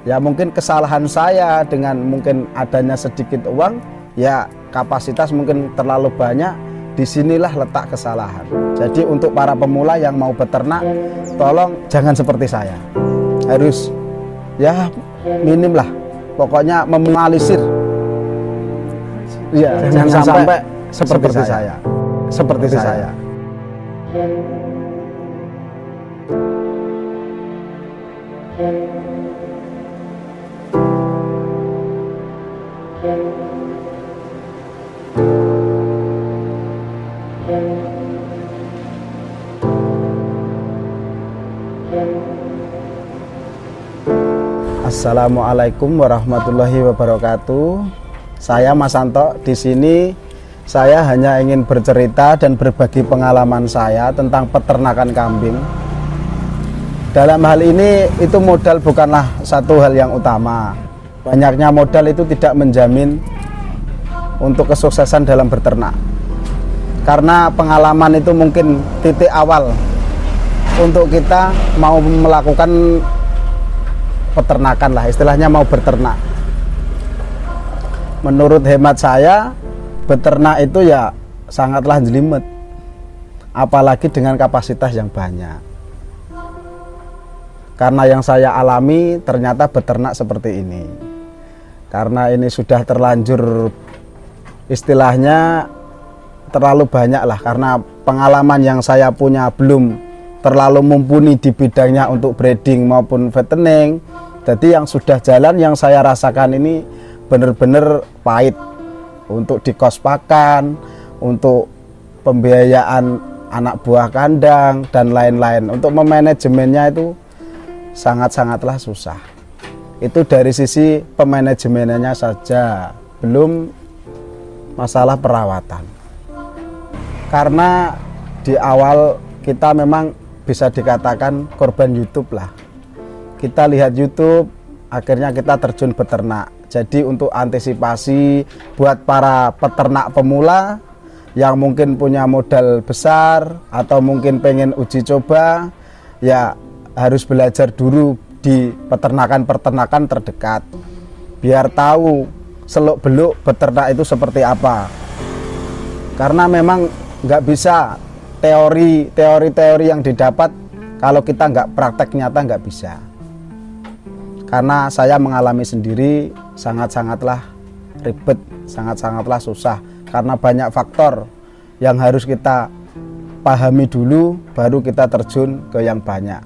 Ya mungkin kesalahan saya dengan mungkin adanya sedikit uang, ya kapasitas mungkin terlalu banyak, disinilah letak kesalahan. Jadi untuk para pemula yang mau beternak, tolong jangan seperti saya. Harus ya minim lah, pokoknya meminimalisir. Ya, jangan sampai seperti saya. Seperti saya. Assalamualaikum warahmatullahi wabarakatuh. Saya Mas Santo. Di sini saya hanya ingin bercerita dan berbagi pengalaman saya tentang peternakan kambing. Dalam hal ini itu modal bukanlah satu hal yang utama. Banyaknya modal itu tidak menjamin untuk kesuksesan dalam berternak. Karena pengalaman itu mungkin titik awal untuk kita mau melakukan peternakan lah, istilahnya mau berternak. Menurut hemat saya, beternak itu ya sangatlah jelimet, apalagi dengan kapasitas yang banyak. Karena yang saya alami ternyata beternak seperti ini. Karena ini sudah terlanjur, istilahnya terlalu banyak lah, karena pengalaman yang saya punya belum terlalu mumpuni di bidangnya untuk breeding maupun fattening. Jadi yang sudah jalan, yang saya rasakan ini benar-benar pahit. Untuk di kos pakan, untuk pembiayaan anak buah kandang dan lain-lain. Untuk memanajemennya itu sangat-sangatlah susah. Itu dari sisi pemanajemennya saja, belum masalah perawatan. Karena di awal kita memang bisa dikatakan korban YouTube lah. Kita lihat YouTube, akhirnya kita terjun beternak. Jadi untuk antisipasi buat para peternak pemula yang mungkin punya modal besar atau mungkin pengen uji coba, ya harus belajar dulu di peternakan-peternakan terdekat. Biar tahu seluk-beluk beternak itu seperti apa. Karena memang nggak bisa teori yang didapat kalau kita nggak praktek nyata, nggak bisa. Karena saya mengalami sendiri, sangat-sangatlah ribet, sangat-sangatlah susah. Karena banyak faktor yang harus kita pahami dulu, baru kita terjun ke yang banyak.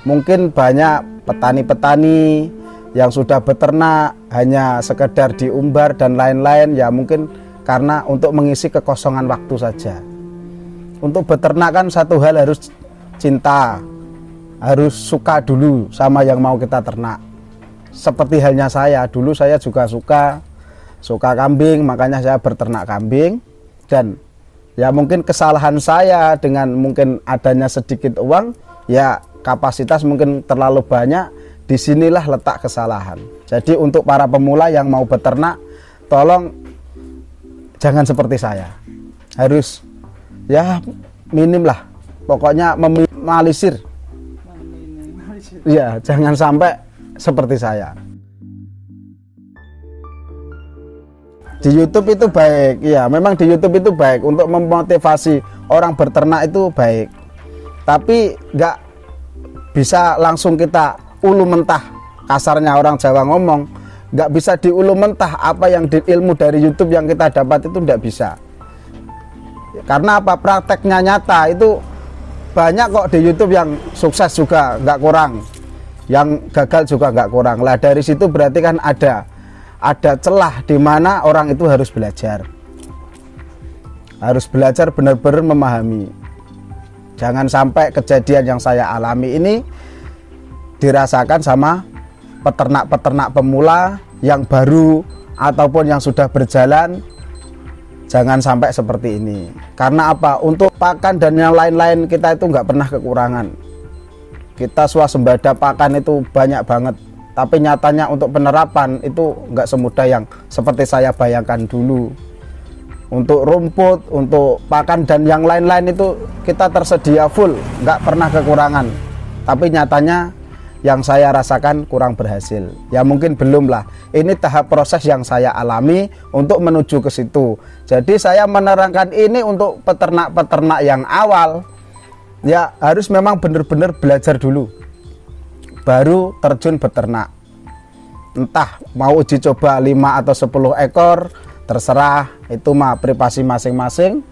Mungkin banyak petani-petani yang sudah beternak hanya sekedar diumbar dan lain-lain, ya mungkin karena untuk mengisi kekosongan waktu saja. Untuk beternak kan satu hal harus cinta, harus suka dulu sama yang mau kita ternak. Seperti halnya saya, dulu saya juga suka kambing, makanya saya berternak kambing. Dan ya mungkin kesalahan saya dengan mungkin adanya sedikit uang, ya kapasitas mungkin terlalu banyak, disinilah letak kesalahan. Jadi untuk para pemula yang mau beternak, tolong jangan seperti saya. Harus ya minim lah, pokoknya meminimalisir. Ya jangan sampai seperti saya. Di YouTube itu baik, ya memang di YouTube itu baik untuk memotivasi orang berternak, itu baik. Tapi nggak bisa langsung kita ulu mentah, kasarnya orang Jawa ngomong, nggak bisa diulu mentah apa yang ilmu dari YouTube yang kita dapat itu nggak bisa. Karena apa? Prakteknya nyata itu banyak kok di YouTube yang sukses juga nggak kurang, yang gagal juga nggak kurang. Lah dari situ berarti kan ada celah di mana orang itu harus belajar benar-benar memahami. Jangan sampai kejadian yang saya alami ini dirasakan sama peternak-peternak pemula yang baru ataupun yang sudah berjalan. Jangan sampai seperti ini. Karena apa? Untuk pakan dan yang lain-lain kita itu nggak pernah kekurangan. Kita swasembada pakan itu banyak banget. Tapi nyatanya untuk penerapan itu nggak semudah yang seperti saya bayangkan dulu. Untuk rumput, untuk pakan dan yang lain-lain itu kita tersedia full, nggak pernah kekurangan. Tapi nyatanya yang saya rasakan kurang berhasil. Ya mungkin belum lah. Ini tahap proses yang saya alami untuk menuju ke situ. Jadi saya menerangkan ini untuk peternak-peternak yang awal. Ya harus memang benar-benar belajar dulu, baru terjun beternak. Entah mau uji coba 5 atau 10 ekor, terserah, itu mah privasi masing-masing.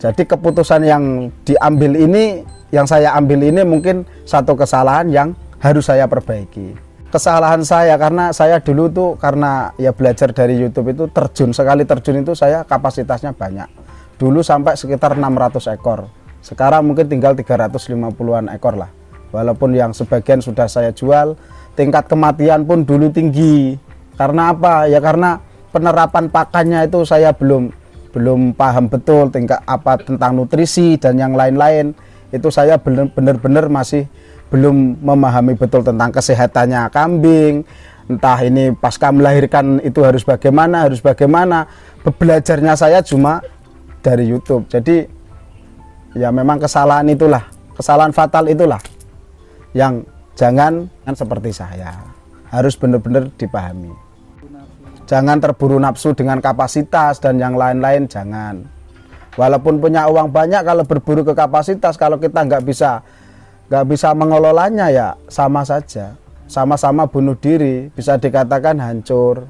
Jadi keputusan yang diambil ini, yang saya ambil ini mungkin satu kesalahan yang harus saya perbaiki. Kesalahan saya karena saya dulu tuh karena ya belajar dari YouTube itu sekali terjun itu saya kapasitasnya banyak. Dulu sampai sekitar 600 ekor. Sekarang mungkin tinggal 350-an ekor lah. Walaupun yang sebagian sudah saya jual, tingkat kematian pun dulu tinggi. Karena apa? Ya karena penerapan pakannya itu saya belum paham betul tentang nutrisi dan yang lain-lain. Itu saya benar-benar masih belum memahami betul tentang kesehatannya kambing, entah ini pasca melahirkan itu harus bagaimana. Belajarnya saya cuma dari YouTube. Jadi ya memang kesalahan fatal itulah yang jangan seperti saya, harus benar-benar dipahami. Jangan terburu nafsu dengan kapasitas dan yang lain-lain, jangan. Walaupun punya uang banyak, kalau berburu ke kapasitas, kalau kita nggak bisa mengelolanya, ya sama saja, sama-sama bunuh diri, bisa dikatakan hancur.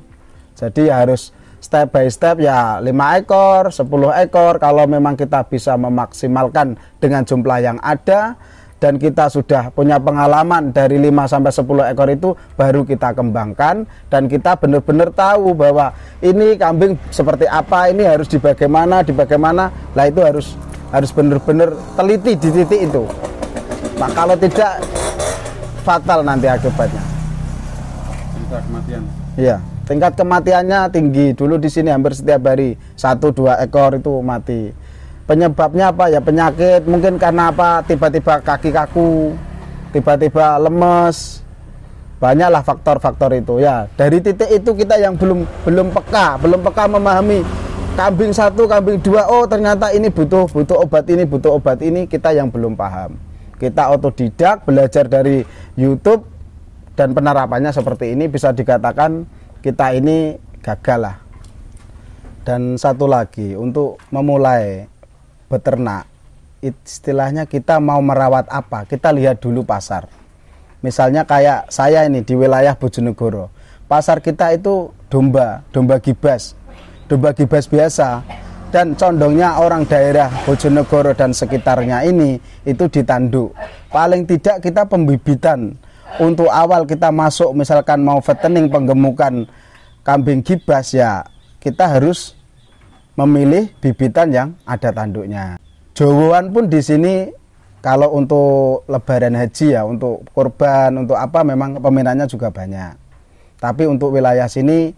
Jadi harus step by step, ya 5 ekor, 10 ekor. Kalau memang kita bisa memaksimalkan dengan jumlah yang ada dan kita sudah punya pengalaman dari 5 sampai 10 ekor itu, baru kita kembangkan dan kita benar-benar tahu bahwa ini kambing seperti apa, ini harus dibagaimana. Lah itu harus benar-benar teliti di titik itu. Nah, kalau tidak, fatal nanti akibatnya. Tingkat kematian. Iya, tingkat kematiannya tinggi. Dulu di sini hampir setiap hari 1-2 ekor itu mati. Penyebabnya apa? Ya penyakit, mungkin karena apa? Tiba-tiba kaki kaku, tiba-tiba lemes. Banyaklah faktor-faktor itu ya. Dari titik itu kita yang belum peka memahami kambing 1, kambing 2, oh ternyata ini butuh obat ini, kita yang belum paham. Kita otodidak, belajar dari YouTube, dan penerapannya seperti ini, bisa dikatakan kita ini gagal lah. Dan satu lagi, untuk memulai beternak, istilahnya kita mau merawat apa, kita lihat dulu pasar. Misalnya kayak saya ini di wilayah Bojonegoro, pasar kita itu domba gibas biasa. Dan condongnya orang daerah Bojonegoro dan sekitarnya ini itu ditanduk. Paling tidak kita pembibitan untuk awal kita masuk, misalkan mau fattening penggemukan kambing gibas, ya kita harus memilih bibitan yang ada tanduknya. Jowoan pun di sini kalau untuk lebaran haji, ya untuk kurban, untuk apa, memang peminatnya juga banyak. Tapi untuk wilayah sini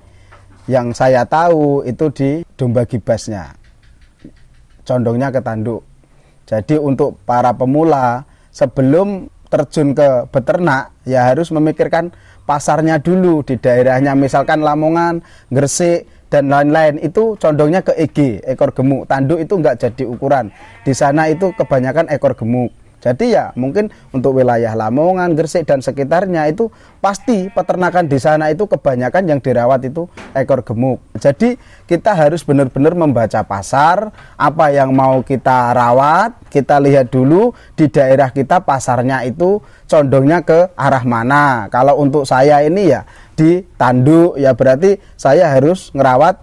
yang saya tahu itu di domba gibasnya, condongnya ke tanduk. Jadi untuk para pemula sebelum terjun ke beternak, ya harus memikirkan pasarnya dulu di daerahnya, misalkan Lamongan, Gresik dan lain-lain, itu condongnya ke EG, ekor gemuk. Tanduk itu enggak jadi ukuran. Di sana itu kebanyakan ekor gemuk. Jadi ya mungkin untuk wilayah Lamongan, Gresik dan sekitarnya itu pasti peternakan di sana itu kebanyakan yang dirawat itu ekor gemuk. Jadi kita harus benar-benar membaca pasar, apa yang mau kita rawat, kita lihat dulu di daerah kita pasarnya itu condongnya ke arah mana. Kalau untuk saya ini ya di tanduk, ya berarti saya harus ngerawat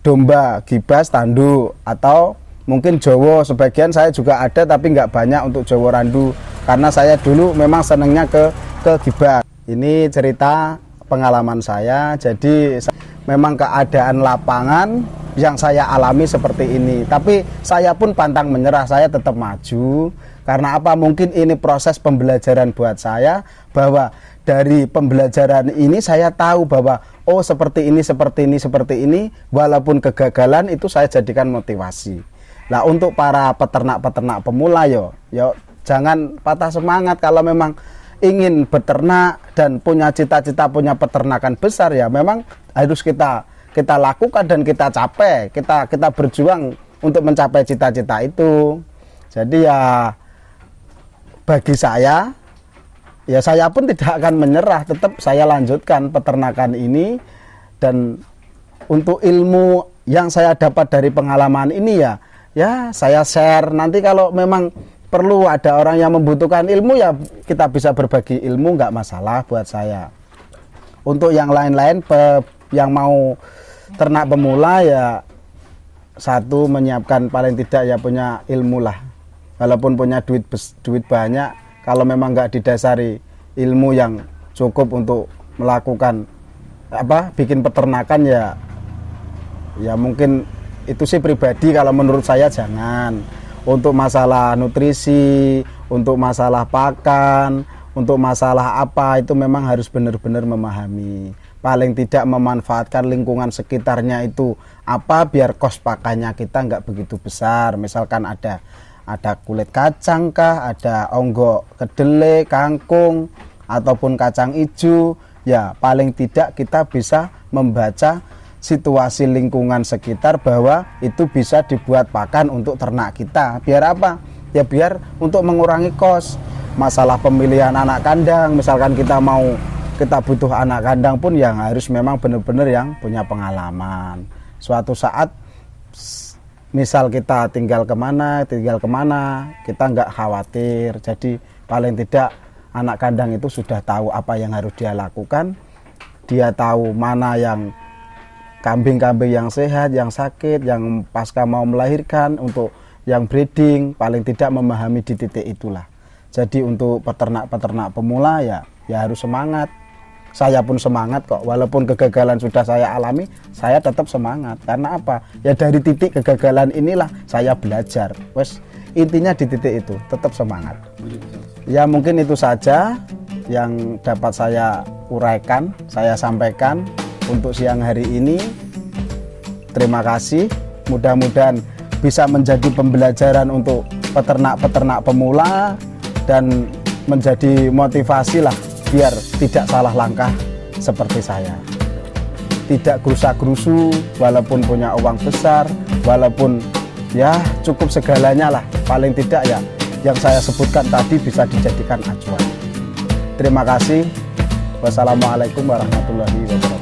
domba gibas tanduk, atau mungkin Jowo, sebagian saya juga ada tapi nggak banyak untuk Jowo Randu, karena saya dulu memang senengnya ke gibas. Ini cerita pengalaman saya, jadi memang keadaan lapangan yang saya alami seperti ini. Tapi saya pun pantang menyerah, saya tetap maju. Karena apa? Mungkin ini proses pembelajaran buat saya, bahwa dari pembelajaran ini saya tahu bahwa oh seperti ini, walaupun kegagalan itu saya jadikan motivasi. Nah, untuk para peternak-peternak pemula, yo jangan patah semangat. Kalau memang ingin beternak dan punya cita-cita punya peternakan besar, ya memang harus kita lakukan dan kita capai. Kita berjuang untuk mencapai cita-cita itu. Jadi ya bagi saya ya saya pun tidak akan menyerah, tetap saya lanjutkan peternakan ini. Dan untuk ilmu yang saya dapat dari pengalaman ini ya saya share. Nanti kalau memang perlu ada orang yang membutuhkan ilmu, ya kita bisa berbagi ilmu, nggak masalah buat saya. Untuk yang lain-lain yang mau ternak pemula, ya satu, menyiapkan paling tidak ya punya ilmu lah. Walaupun punya duit banyak, kalau memang nggak didasari ilmu yang cukup untuk melakukan bikin peternakan, ya mungkin itu sih pribadi. Kalau menurut saya jangan. Untuk masalah nutrisi, untuk masalah pakan, untuk masalah apa, itu memang harus benar-benar memahami. Paling tidak memanfaatkan lingkungan sekitarnya itu apa, biar kos pakannya kita nggak begitu besar. Misalkan ada kulit kacang kah, ada onggok kedelai, kangkung, ataupun kacang hijau, ya paling tidak kita bisa membaca situasi lingkungan sekitar bahwa itu bisa dibuat pakan untuk ternak kita. Biar apa? Ya biar untuk mengurangi kos. Masalah pemilihan anak kandang, misalkan kita butuh anak kandang pun yang harus memang benar-benar yang punya pengalaman. Suatu saat misal kita tinggal kemana, kita nggak khawatir. Jadi paling tidak anak kandang itu sudah tahu apa yang harus dia lakukan. Dia tahu mana yang kambing-kambing yang sehat, yang sakit, yang pasca mau melahirkan, untuk yang breeding, paling tidak memahami di titik itulah. Jadi untuk peternak-peternak pemula ya harus semangat. Saya pun semangat kok, walaupun kegagalan sudah saya alami, saya tetap semangat. Karena apa? Ya dari titik kegagalan inilah saya belajar. Wes, intinya di titik itu, tetap semangat. Ya mungkin itu saja yang dapat saya uraikan, saya sampaikan untuk siang hari ini. Terima kasih, mudah-mudahan bisa menjadi pembelajaran untuk peternak-peternak pemula dan menjadi motivasi lah, biar tidak salah langkah seperti saya. Tidak gerusa-gerusu, walaupun punya uang besar, walaupun ya cukup segalanya lah, paling tidak ya yang saya sebutkan tadi bisa dijadikan acuan. Terima kasih. Wassalamualaikum warahmatullahi wabarakatuh.